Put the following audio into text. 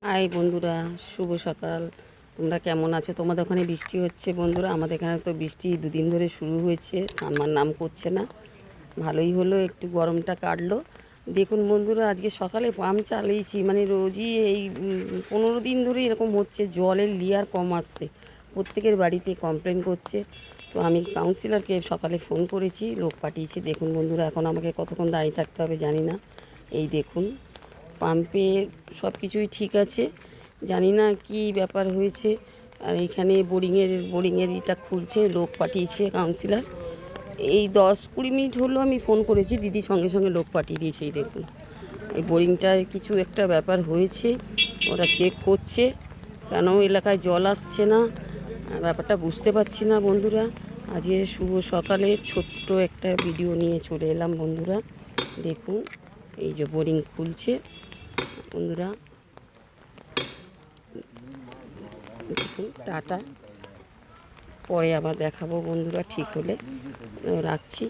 High বন্ধুরা, শুভ সকাল। তোমরা কেমন আছো? তোমাদের ওখানে বৃষ্টি হচ্ছে বন্ধুরা? আমাদের এখানে তো বৃষ্টি দুদিন ধরে শুরু হয়েছে, আমার নাম করছে না। ভালোই হলো, একটু গরমটা কাটলো। দেখুন বন্ধুরা, আজকে সকালে পাম্প চালিয়েছি, মানে রোজই এই 15 দিন ধরে এরকম হচ্ছে, জলের লেয়ার কম আসছে। প্রত্যেকের বাড়িতে কমপ্লেন করছে। তো আমি কাউন্সিলরকে সকালে ফোন করেছি, লোক পাঠিয়েছি। দেখুন বন্ধুরা, এখন আমাকে কতক্ষণ দাঁড়িয়ে থাকতে হবে জানি না। এই দেখুন, পাম্পে সব কিছুই ঠিক আছে, জানি না কি ব্যাপার হয়েছে। আর এখানে বোরিংয়ের এটা খুলছে, লোক পাঠিয়েছে কাউন্সিলর। এই 10-20 মিনিট হলো আমি ফোন করেছি, দিদি সঙ্গে সঙ্গে লোক পাঠিয়ে দিয়েছে। এই দেখুন, এই বোরিংটায় কিছু একটা ব্যাপার হয়েছে, ওরা চেক করছে। কেন এলাকায় জল আসছে না, ব্যাপারটা বুঝতে পারছি না বন্ধুরা। আজকে শুভ সকালে ছোট্ট একটা ভিডিও নিয়ে চলে এলাম বন্ধুরা। দেখুন, এই যে বোরিং খুলছে বন্ধুরা। দেখুন, টাটা, পরে আবার দেখাবো বন্ধুরা, ঠিক হলে। রাখছি।